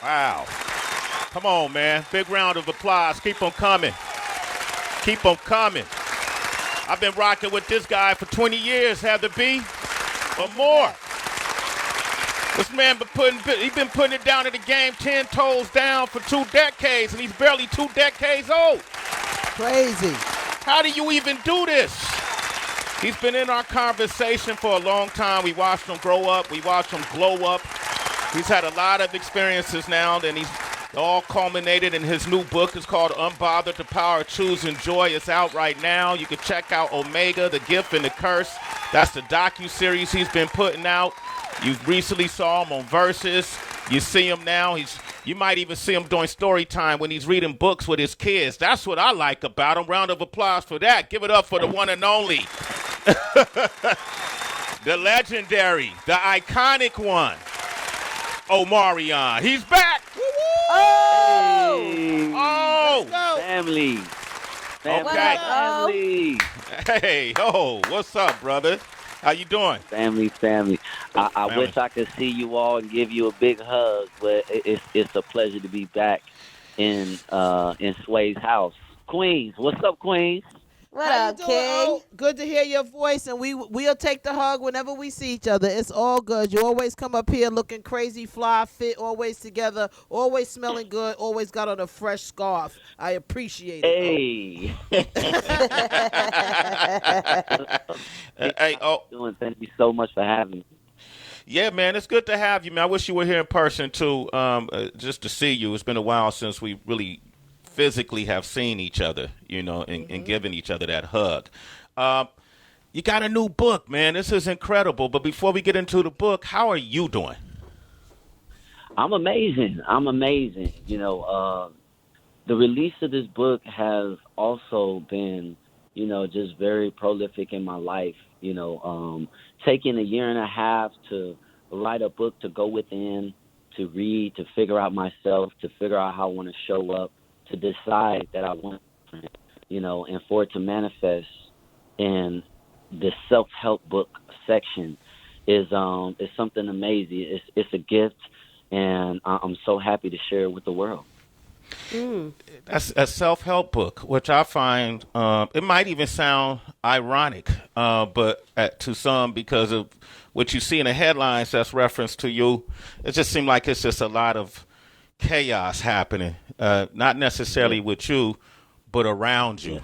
Wow. Come on, man. Big round of applause. Keep on coming. Keep on coming. I've been rocking with this guy for 20 years, Heather B. Or more. This man been putting it down in the game 10 toes down for 2 decades, and he's barely 2 decades old. Crazy. How do you even do this? He's been in our conversation for a long time. We watched him grow up. We watched him glow up. He's had a lot of experiences now, and he's all culminated in his new book. It's called Unbothered, The Power of Choosing Joy. It's out right now. You can check out Omega, The Gift and the Curse. That's the docu-series he's been putting out. You recently saw him on Versus. You see him now. You might even see him doing story time when he's reading books with his kids. That's what I like about him. Round of applause for that. Give it up for the one and only. The legendary, the iconic one, Omarion. He's back. Oh! Hey, Oh! family. Okay. Family. Hey, what's up, brother? How you doing? Family. I wish I could see you all and give you a big hug, but it's a pleasure to be back in Sway's house. Queens, what's up, Queens? What How up, you doing? King? Oh, good to hear your voice, and we'll take the hug whenever we see each other. It's all good. You always come up here looking crazy, fly, fit, always together, always smelling good, always got on a fresh scarf. I appreciate it. Hey. Hey, Thank you so much for having me. yeah, man, it's good to have you, man. I wish you were here in person, too, just to see you. It's been a while since we really physically have seen each other, and given each other that hug. You got a new book, man. This is incredible. But before we get into the book, how are you doing? I'm amazing. The release of this book has also been, just very prolific in my life. Taking a year and a half to write a book, to go within, to read, to figure out myself, to figure out how I want to show up, to decide that I want, and for it to manifest in the self-help book section is something amazing. It's a gift, and I'm so happy to share it with the world. That's a self-help book, which I find it might even sound ironic, but to some, because of what you see in the headlines that's referenced to you, it just seems like it's just a lot of chaos happening, not necessarily with you, but around you.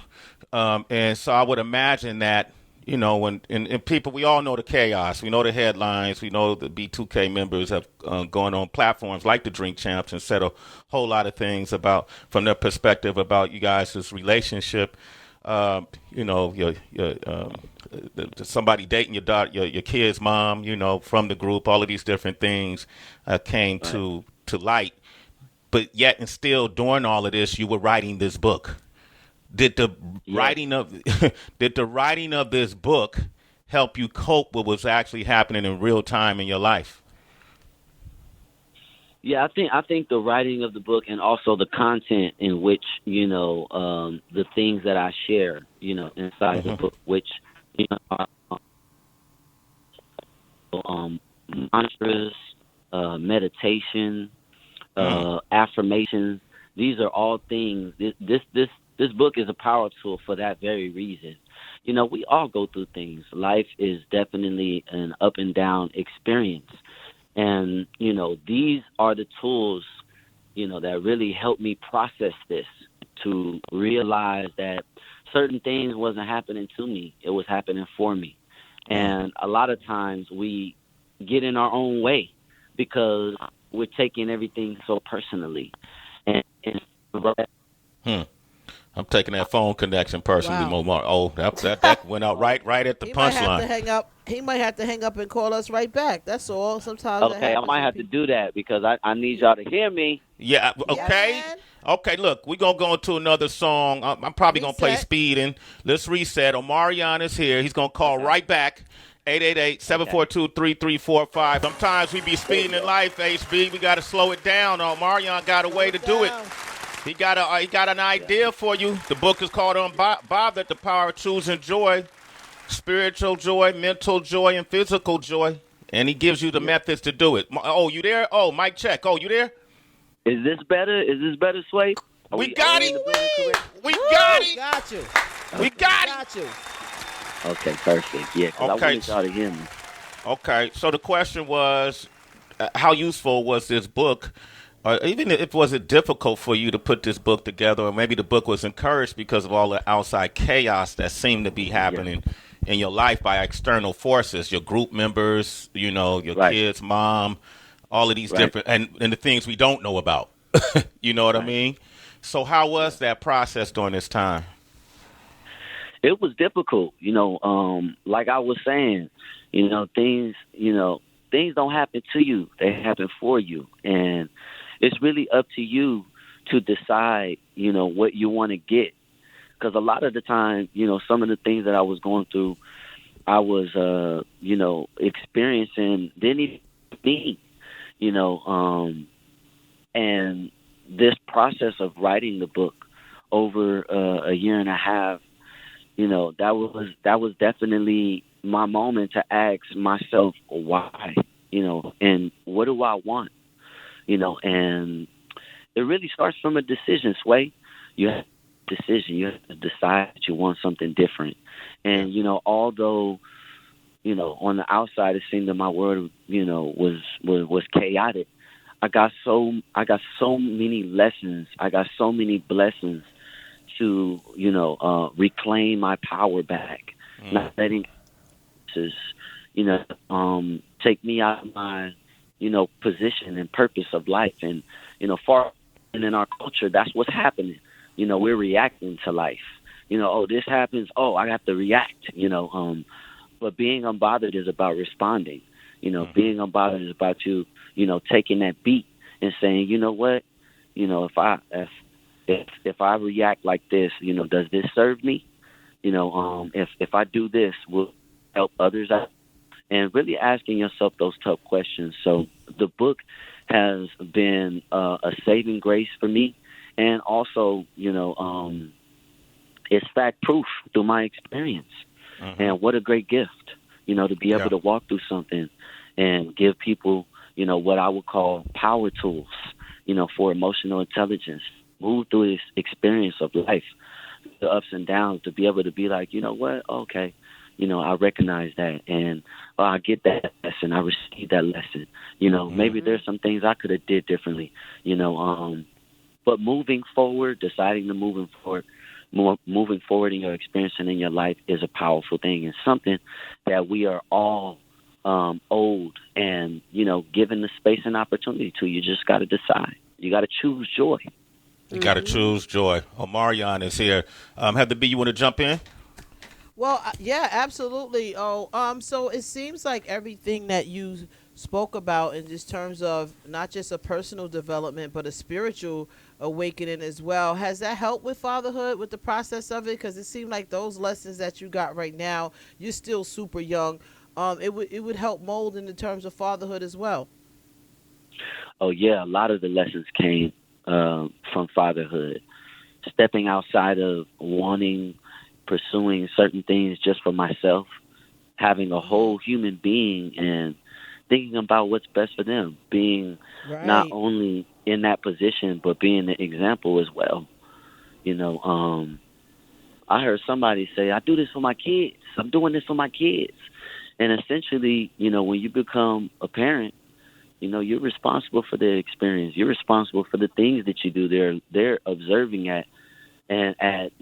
And so I would imagine that, when and people, we all know the chaos. We know the headlines. We know the B2K members have gone on platforms like the Drink Champs and said a whole lot of things from their perspective about you guys' relationship. Somebody dating your daughter, your kid's mom, from the group. All of these different things came to light. But yet and still, during all of this, you were writing this book. Did the writing of this book help you cope with what was actually happening in real time in your life? Yeah, I think the writing of the book and also the content in which the things that I share inside the book, which are mantras, meditation, affirmations. These are all things. This book is a power tool for that very reason. We all go through things. Life is definitely an up and down experience. And, these are the tools, that really help me process this, to realize that certain things wasn't happening to me. It was happening for me. And a lot of times we get in our own way because we're taking everything so personally. I'm taking that phone connection personally, Wow. Momar. Oh, that went out right at the He might have to punchline. hang up. He might have to hang up and call us right back. That's all. Sometimes that Okay, I happens might to have to people. do that because I need y'all to hear me. Yeah. Okay. man. Okay. Look, we're gonna go into another song. I'm probably gonna play Reset. Speeding. Let's reset. Omarion is here. He's gonna call right back. 888-742-3345. Sometimes we be speeding in life, HB. We got to slow it down. Omarion got a way to do it. He got an idea for you. The book is called Unbothered, The Power of Choosing Joy, Spiritual Joy, Mental Joy, and Physical Joy. And he gives you the methods to do it. Oh, you there? Oh, mic check. Oh, you there? Is this better? Is this better, Sway? We got in him. the building correct? We got him. Got you. We got him. Got you. Okay, perfect. Yeah, because I Okay. wanted y'all to hear me. Okay, so the question was, how useful was this book? Or even if was it difficult for you to put this book together, or maybe the book was encouraged because of all the outside chaos that seemed to be happening in your life by external forces, your group members, you know, your kids, mom, all of these different, and the things we don't know about. You know what I mean? So how was that process during this time? It was difficult, you know, like I was saying, things don't happen to you. They happen for you. And it's really up to you to decide, what you want to get. Because a lot of the time, some of the things that I was going through, I was, experiencing, didn't even me, and this process of writing the book over a year and a half, that was definitely my moment to ask myself why, and what do I want, and it really starts from a decision, Sway. You have a decision. You have to decide that you want something different. And, although, on the outside it seemed that my world, was chaotic, I got so many lessons. I got so many blessings to, reclaim my power back, not letting take me out of my, position and purpose of life. And, far in our culture, that's what's happening. We're reacting to life. This happens. Oh, I have to react, but being unbothered is about responding. Being unbothered is about you, taking that beat and saying, you know what, if I react like this, does this serve me? If I do this, will help others out? And really asking yourself those tough questions. So the book has been a saving grace for me, and also, it's fact proof through my experience. And what a great gift, to be able to walk through something and give people, what I would call power tools, for emotional intelligence, move through this experience of life, the ups and downs, to be able to be like, you know what, okay, I recognize that, and I get that lesson, I received that lesson, maybe there's some things I could have did differently, but moving forward, deciding to moving forward in your experience and in your life is a powerful thing, and something that we are all owed, and, given the space and opportunity to. You just got to decide. You got to choose joy. You got to choose joy. Omarion is here. Heather B, you want to jump in? Well, yeah, absolutely. So it seems like everything that you spoke about in just terms of not just a personal development, but a spiritual awakening as well. Has that helped with fatherhood, with the process of it? Because it seemed like those lessons that you got right now, you're still super young. It would help mold in the terms of fatherhood as well. Oh yeah, a lot of the lessons came from fatherhood. Stepping outside of pursuing certain things just for myself, having a whole human being and thinking about what's best for them, being not only in that position, but being the example as well. I heard somebody say, I do this for my kids. I'm doing this for my kids. And essentially, when you become a parent, you're responsible for their experience. You're responsible for the things that you do. They're observing at, and at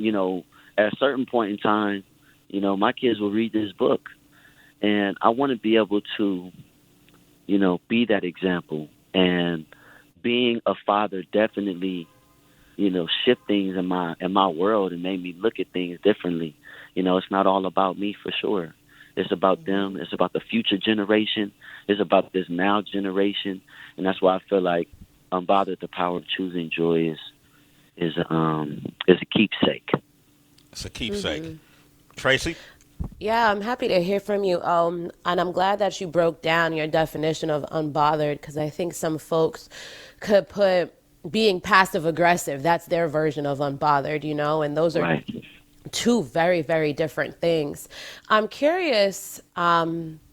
a certain point in time, my kids will read this book, and I want to be able to, be that example. And being a father definitely, shift things in my world and made me look at things differently. It's not all about me, for sure. It's about them. It's about the future generation. It's about this now generation. And that's why I feel like Unbothered, the power of choosing joy is a keepsake. It's a keepsake. Tracy? Yeah, I'm happy to hear from you. And I'm glad that you broke down your definition of unbothered, because I think some folks could put being passive aggressive, that's their version of unbothered, and those are two very, very different things. I'm curious,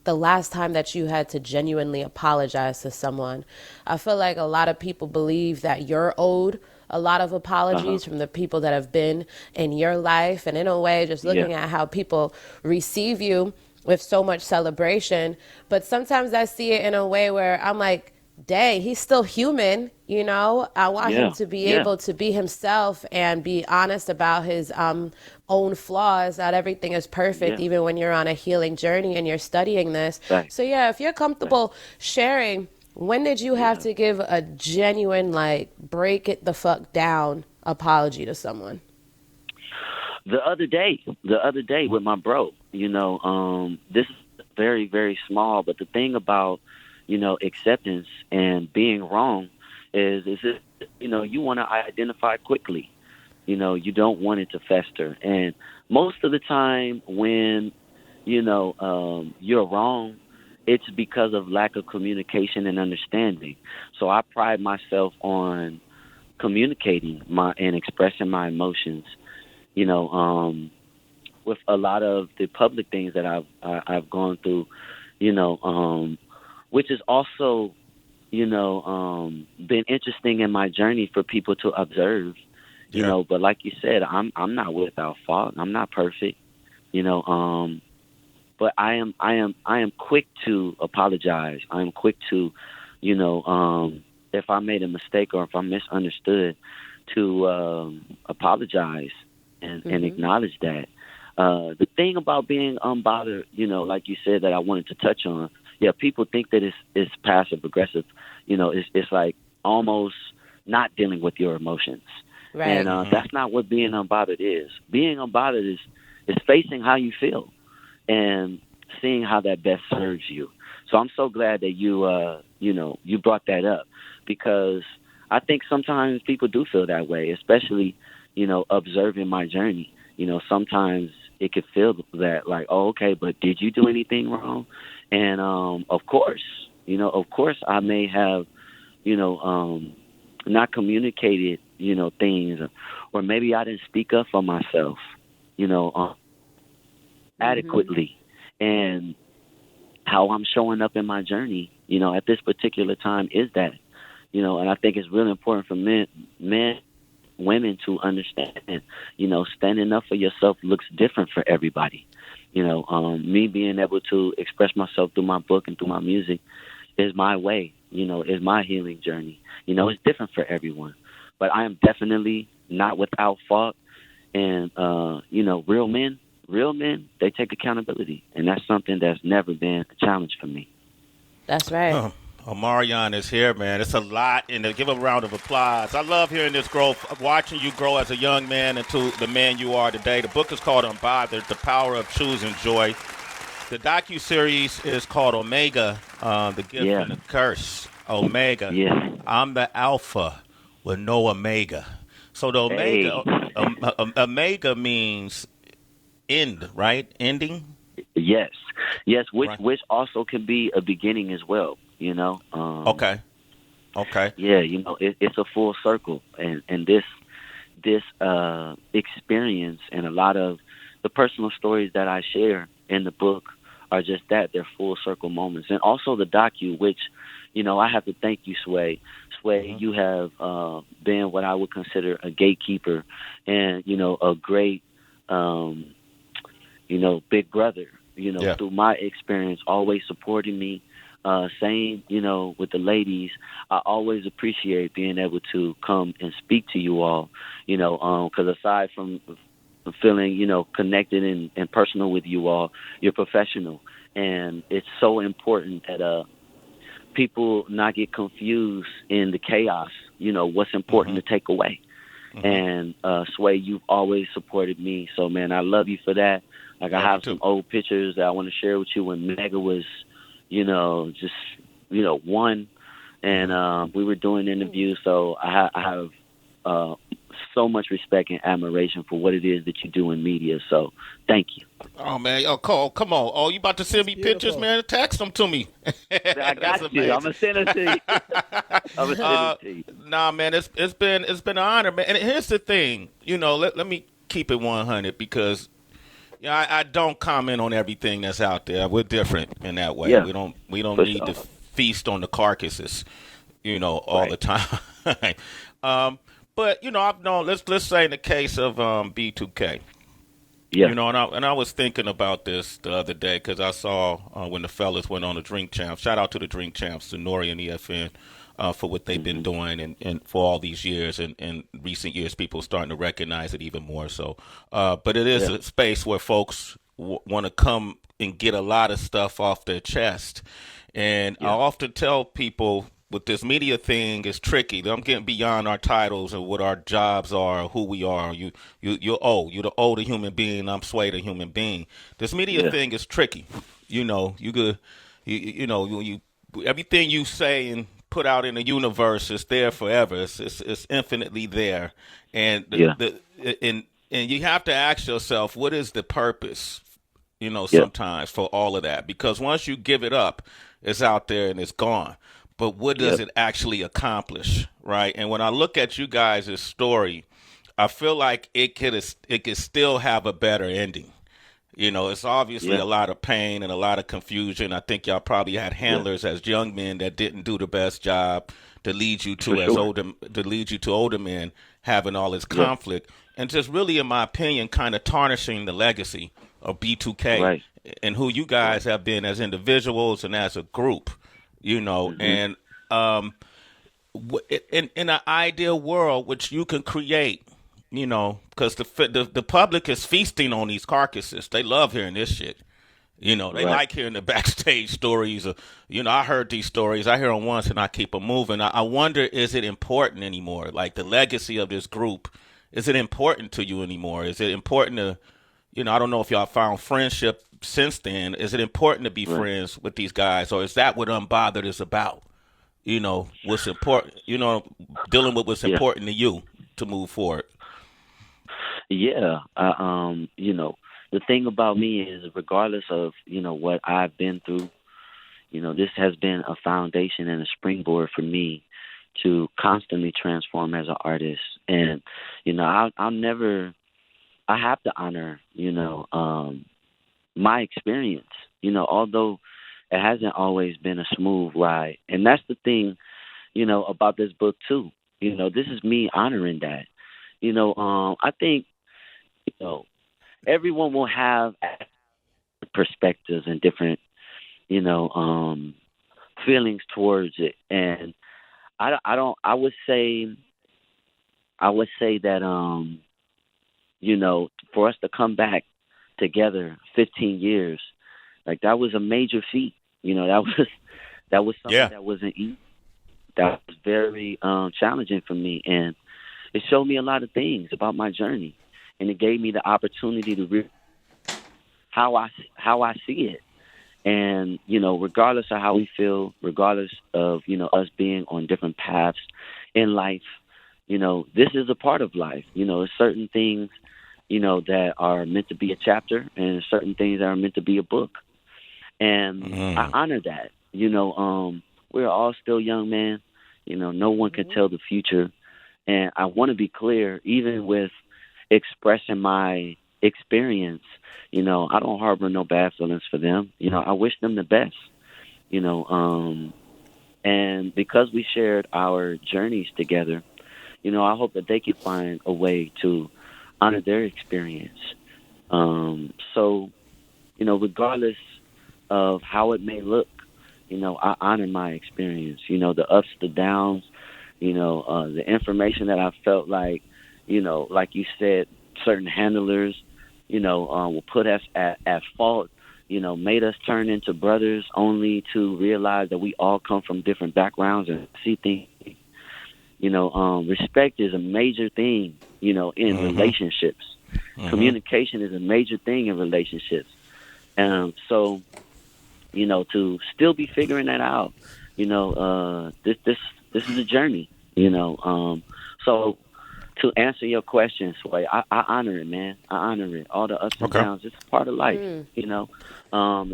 the last time that you had to genuinely apologize to someone? I feel like a lot of people believe that you're owed a lot of apologies from the people that have been in your life. And in a way, just looking at how people receive you with so much celebration. But sometimes I see it in a way where I'm like, dang, he's still human, you know? I want him to be able to be himself and be honest about his own flaws. Not everything is perfect, even when you're on a healing journey and you're studying this. Right. So yeah, if you're comfortable sharing, when did you have to give a genuine, like, break it the fuck down apology to someone? The other day with my bro, you know, this is very, very small, but the thing about, you know, acceptance and being wrong is it, you know, you want to identify quickly. You know, you don't want it to fester. And most of the time when, you know, you're wrong, it's because of lack of communication and understanding. So I pride myself on communicating and expressing my emotions, you know, with a lot of the public things that I've gone through, you know, which is also, you know, been interesting in my journey for people to observe, you know. But like you said, I'm not without fault. I'm not perfect, you know. But I am quick to apologize. I am quick to, you know, if I made a mistake or if I'm misunderstood, to apologize and acknowledge that. The thing about being unbothered, you know, like you said, that I wanted to touch on. Yeah, people think that it's passive aggressive. You know, it's like almost not dealing with your emotions. Right. And that's not what being unbothered is. Being unbothered is facing how you feel and seeing how that best serves you. So I'm so glad that you know, you brought that up, because I think sometimes people do feel that way, especially, you know, observing my journey. You know, sometimes it could feel that like, oh, okay, but did you do anything wrong? And of course, you know, I may have, you know, not communicated, you know, things, or maybe I didn't speak up for myself, you know, adequately. And how I'm showing up in my journey, you know, at this particular time is that, you know, and I think it's really important for men, women to understand, you know, standing up for yourself looks different for everybody. You know, me being able to express myself through my book and through my music is my way, you know, is my healing journey. You know, it's different for everyone, but I am definitely not without fault. And, you know, real men, they take accountability. And that's something that's never been a challenge for me. That's right. Omarion is here, man. It's a lot, and give a round of applause. I love hearing this growth, watching you grow as a young man into the man you are today. The book is called Unbothered, The Power of Choosing Joy. The docu-series is called Omega, The Gift and the Curse. Omega. Yeah. I'm the Alpha with no Omega. So the Omega, Omega means end, right? Ending? Yes, which also can be a beginning as well. You know. Okay. Yeah, you know, it's a full circle, and this experience and a lot of the personal stories that I share in the book are just that. They're full circle moments, and also the docu, which, you know, I have to thank you, Sway. You have been what I would consider a gatekeeper, and, you know, a great, you know, big brother. You know, through my experience, always supporting me. Same, you know, with the ladies, I always appreciate being able to come and speak to you all, you know, because aside from feeling, you know, connected and personal with you all, you're professional. And it's so important that people not get confused in the chaos, you know, what's important to take away. And Sway, you've always supported me. So, man, I love you for that. Like, I have some old pictures that I want to share with you when Mega was, you know, just, you know, one. And we were doing interviews. So I have so much respect and admiration for what it is that you do in media. So thank you. Oh, man. Oh, Cole, come on. Oh, you about to send me pictures, man? Text them to me. I got you. I'm going to send it to you. Nah, man, it's been an honor, man. And here's the thing. You know, let me keep it 100, because Yeah, I don't comment on everything that's out there. We're different in that way. Yeah, We don't for need to sure. feast on the carcasses, all the Right. time. um, but I've known. Let's say in the case of B2K, Yeah. and I was thinking about this the other day because I saw when the fellas went on the Drink Champs. Shout out to the Drink Champs, to Nori and EFN. For what they've been Hmm. doing and for all these years and in recent years people are starting to recognize it even more so but it is Yeah. a space where folks want to come and get a lot of stuff off their chest and I Yeah. often tell people with this media thing is tricky. I'm getting beyond our titles and what our jobs are, who we are. You're the older human being. I'm Sway, the human being. This media Yeah. thing is tricky. You could, you everything you say and put out in the universe is there forever. It's infinitely there, and Yeah. and you have to ask yourself, what is the purpose? Yeah. Sometimes for all of that, because once you give it up, it's out there and it's gone. But what does Yep. it actually accomplish, right? And when I look at you guys' story, I feel like it could still have a better ending. It's obviously Yeah. a lot of pain and a lot of confusion. I think y'all probably had Yeah. handlers as young men that didn't do the best job to lead you For to sure. older men having all this Yeah. conflict and just really, in my opinion, kind of tarnishing the legacy of B2K Right. and who you Right. guys have been as individuals and as a group. Hmm. And in an ideal world, which you can create, because the public is feasting on these carcasses. They love hearing this shit. They Right. like hearing the backstage stories. I heard these stories. I hear them once and I keep them moving. I wonder, is it important anymore? Like the legacy of this group, is it important to you anymore? Is it important to, I don't know if y'all found friendship since then. Is it important to be Right. friends with these guys, or is that what Unbothered is about? What's important, dealing with what's Yeah. important to you to move forward. Yeah. The thing about me is, regardless of what I've been through, this has been a foundation and a springboard for me to constantly transform as an artist. And I'll never. I have to honor my experience. Although it hasn't always been a smooth ride, and that's the thing about this book too. This is me honoring that. I think you know everyone will have perspectives and different you know feelings towards it, and I don't. I would say that for us to come back together 15 years, like that was a major feat. That was something Yeah. that wasn't easy. That was very challenging for me, and it showed me a lot of things about my journey, and it gave me the opportunity to how I see it. And regardless of how we feel, regardless of us being on different paths in life, this is a part of life. There's certain things that are meant to be a chapter, and certain things that are meant to be a book. And I Mm. honor that. We're all still young men. No one can tell the future, and I want to be clear, even with expressing my experience. I don't harbor no bad feelings for them. I wish them the best. You know, and because we shared our journeys together, I hope that they can find a way to honor their experience. So, regardless of how it may look, I honor my experience. The ups, the downs, the information that I felt like you said, certain handlers, will put us at fault, made us turn into brothers only to realize that we all come from different backgrounds and see things. Respect is a major thing, in relationships. Communication is a major thing in relationships. So, to still be figuring that out, this is a journey, So to answer your question, Sway, I honor it, man. I honor it. All the ups and Okay. downs. It's part of life, It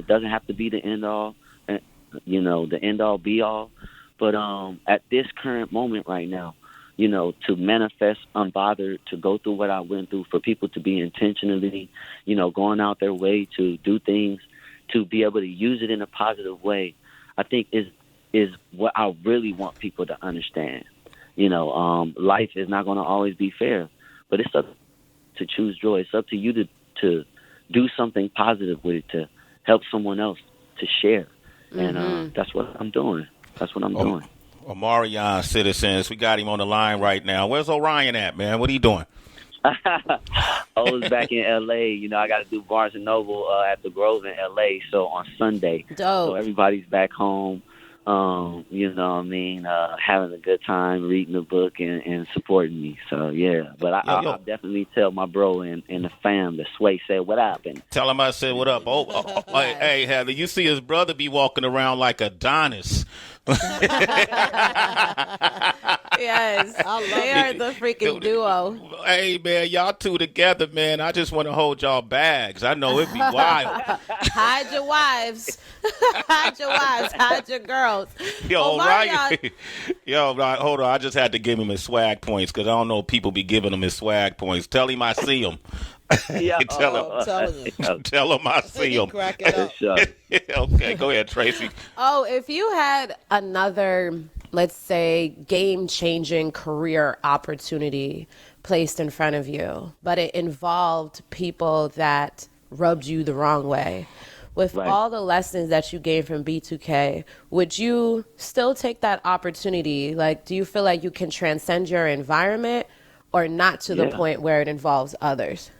doesn't have to be the end all, the end all be all. But at this current moment right now, to manifest unbothered, to go through what I went through, for people to be intentionally, going out their way to do things, to be able to use it in a positive way, I think is what I really want people to understand. Life is not going to always be fair, but it's up to choose joy. It's up to you to do something positive with it, to help someone else, to share. And that's what I'm doing. That's what I'm doing. Omarion citizens, we got him on the line right now. Where's Orion at, man? What are you doing? I was back in L.A. I got to do Barnes and Noble at the Grove in L.A. So on Sunday, so everybody's back home. Having a good time, reading the book and supporting me. So yeah, but I'll definitely tell my bro and the fam that Sway said what up, and tell him I said what up. Hey, Heather, you see his brother be walking around like Adonis. Yes, they are the freaking duo. Hey, man, y'all two together, man. I just want to hold y'all bags. I know it'd be wild. Hide your wives. Hide your girls. Yo, right? Yo, hold on. I just had to give him his swag points because I don't know if people be giving him his swag points. Tell him I see him. Yeah, Tell him I see him. Crack it up. Okay, go ahead, Tracy. Oh, if you had another, let's say, game-changing career opportunity placed in front of you, but it involved people that rubbed you the wrong way, with all the lessons that you gained from B2K, would you still take that opportunity? Like, do you feel like you can transcend your environment, or not to the point where it involves others?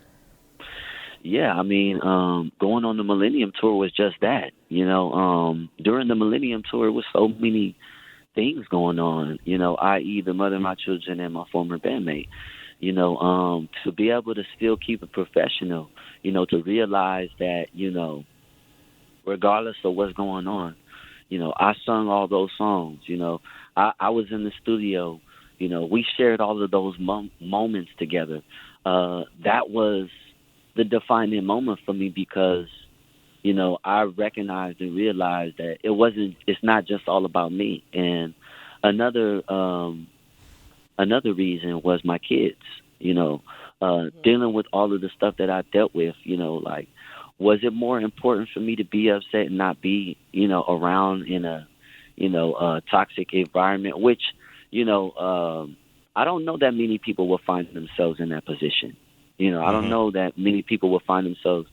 Yeah, I mean, going on the Millennium Tour was just that. During the Millennium Tour, it was so many things going on, i.e. the mother of my children and my former bandmate. To be able to still keep it professional, to realize that, regardless of what's going on, I sung all those songs, I was in the studio, we shared all of those moments together. That was the defining moment for me because, I recognized and realized that it's not just all about me. And another reason was my kids, dealing with all of the stuff that I dealt with, was it more important for me to be upset and not be, around in a, toxic environment, which, I don't know that many people will find themselves in that position. I don't know that many people will find themselves,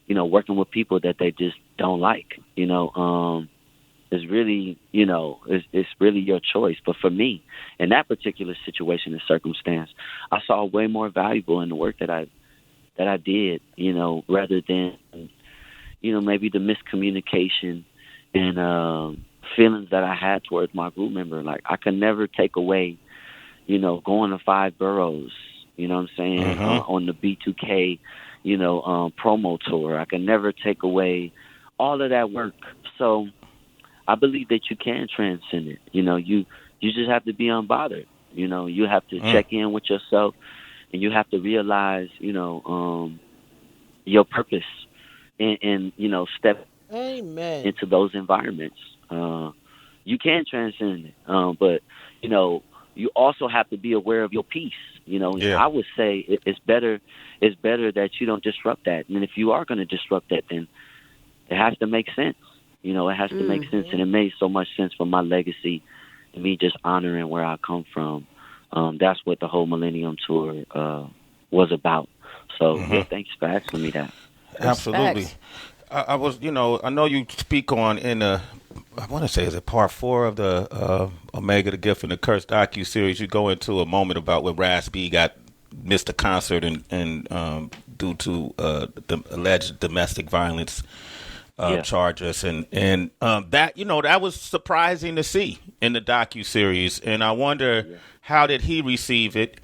working with people that they just don't like. It's really, it's really your choice. But for me, in that particular situation and circumstance, I saw way more valuable in the work that I did, rather than, maybe the miscommunication and feelings that I had towards my group member. Like, I could never take away, going to 5 boroughs, you know what I'm saying, on the B2K, promo tour. I can never take away all of that work. So I believe that you can transcend it. You just have to be unbothered. You have to check in with yourself, and you have to realize, your purpose and step into those environments. You can transcend it, but, you also have to be aware of your peace. I would say it's better that you don't disrupt that. And if you are going to disrupt that, then it has to make sense. It has to make sense. And it made so much sense for my legacy and me just honoring where I come from. That's what the whole Millennium Tour was about. So, thanks for asking me that. Absolutely. I was, I know you speak on I want to say, is it part 4 of the Omega, the Gift and the Curse docu-series? You go into a moment about when Raz-B missed a concert and due to the alleged domestic violence charges, and that that was surprising to see in the docu-series, and I wonder how did he receive it,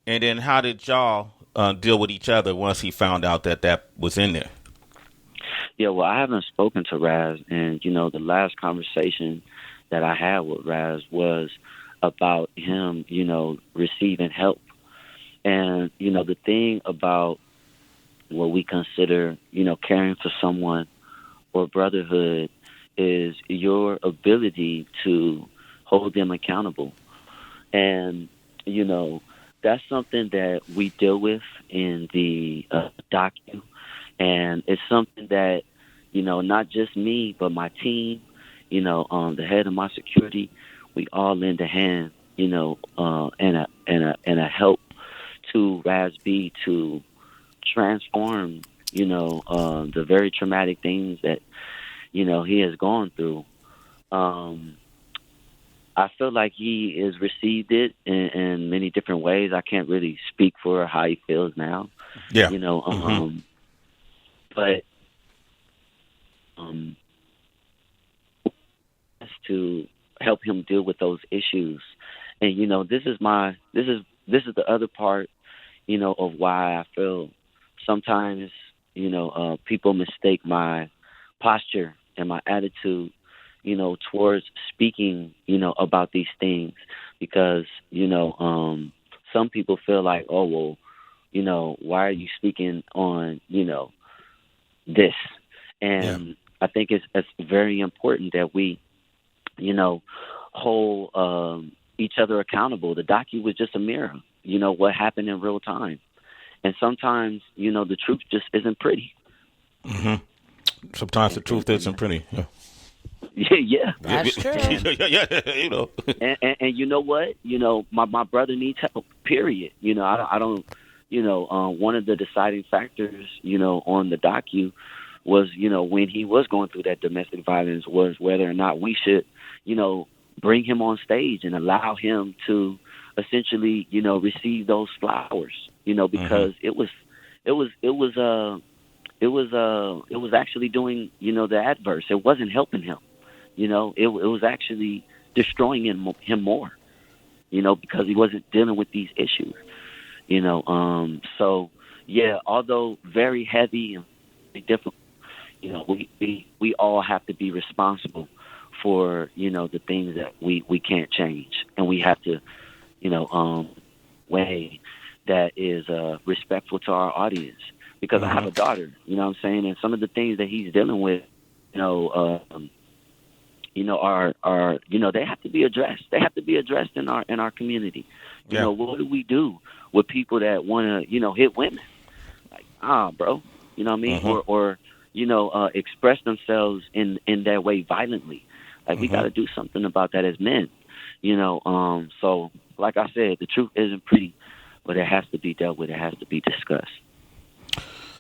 and then how did y'all deal with each other once he found out that was in there? Yeah, well, I haven't spoken to Raz, and, the last conversation that I had with Raz was about him, receiving help. And, the thing about what we consider, caring for someone or brotherhood is your ability to hold them accountable. And, you know, that's something that we deal with in the docu, and it's something that, you know, not just me but my team, you know, the head of my security, we all lend a hand, you know, and a help to Raz-B to transform, you know, the very traumatic things that, you know, he has gone through. I feel like he has received it in many different ways. I can't really speak for how he feels now. Yeah. You know, but to help him deal with those issues. And you know, this is the other part, you know, of why I feel sometimes, you know, people mistake my posture and my attitude, you know, towards speaking, you know, about these things, because, you know, some people feel like, oh, well, you know, why are you speaking on, you know, this? And I think it's very important that we, you know, hold each other accountable. The docu was just a mirror, you know, what happened in real time. And sometimes, you know, the truth just isn't pretty. Sometimes the truth isn't pretty. Yeah. Yeah. That's true. Yeah, you know. And you know what? You know, my brother needs help, period. You know, I don't, you know, one of the deciding factors, you know, on the docu was, you know, when he was going through that domestic violence, was whether or not we should, you know, bring him on stage and allow him to essentially, you know, receive those flowers, you know, because it was actually doing, you know, the adverse. It wasn't helping him. You know, it was actually destroying him more, you know, because he wasn't dealing with these issues, you know. So, yeah, although very heavy and very difficult, you know, we all have to be responsible for, you know, the things that we can't change. And we have to, you know, way that is respectful to our audience. Because I have a daughter, you know what I'm saying? And some of the things that he's dealing with, you know, are you know, they have to be addressed. They have to be addressed in our community. You know, what do we do with people that want to, you know, hit women? Like, bro, you know what I mean? Or you know, express themselves in that way violently. Like, we got to do something about that as men, you know. So, like I said, the truth isn't pretty, but it has to be dealt with. It has to be discussed.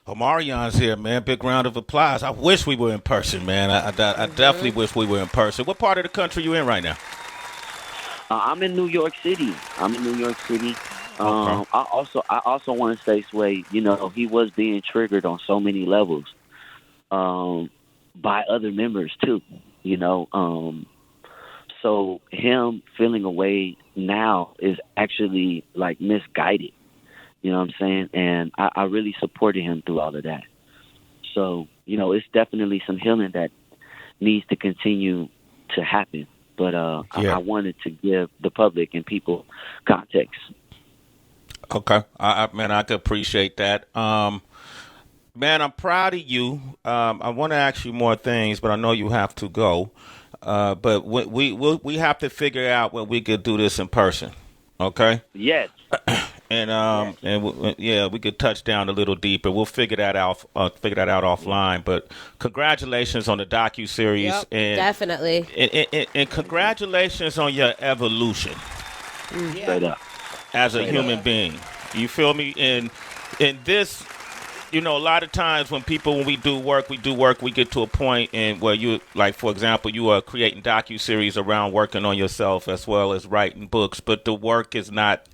Omarion's here, man. Big round of applause. I wish we were in person, man. I definitely wish we were in person. What part of the country you in right now? I'm in New York City. Okay. I also want to say, Sway, you know, he was being triggered on so many levels by other members too, you know. So him feeling away now is actually like misguided. You know what I'm saying? And I really supported him through all of that. So, you know, it's definitely some healing that needs to continue to happen. But I wanted to give the public and people context. Okay. Man, I could appreciate that. Man, I'm proud of you. I want to ask you more things, but I know you have to go. But we have to figure out when we could do this in person. Okay? Yes. And we could touch down a little deeper. We'll figure that out. Offline. But congratulations on the docu-series. Yep, and definitely. And congratulations on your evolution Straight up. as a human being. You feel me? In this, you know, a lot of times when we do work, we get to a point in where you, like, for example, you are creating docu-series around working on yourself as well as writing books, but the work is not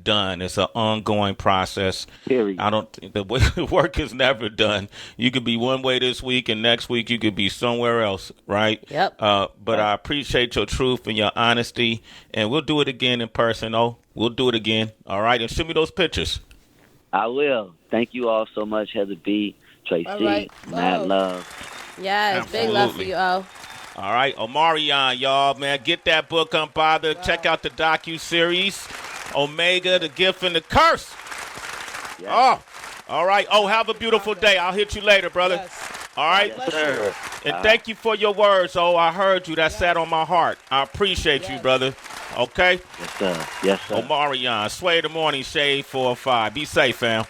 done. It's an ongoing process. Period. The work is never done. You could be one way this week, and next week you could be somewhere else, right? Yep. But I appreciate your truth and your honesty, and we'll do it again in person. We'll do it again. All right, and show me those pictures. I will. Thank you all so much, Heather B, Tracy, right. mad love. Yes, big love for you, O. All right, Omarion, y'all, man. Get that book, Unbothered. Wow. Check out the docu-series, Omega, The Gift and the Curse. Yes. Oh, all right. Oh, have a beautiful day. I'll hit you later, brother. Yes. All right? Yes, sir. And thank you for your words, I heard you. That sat on my heart. I appreciate you, brother. Okay? Yes, sir. Yes, sir. Omarion, Sway the Morning Shade 4 or 5. Be safe, fam.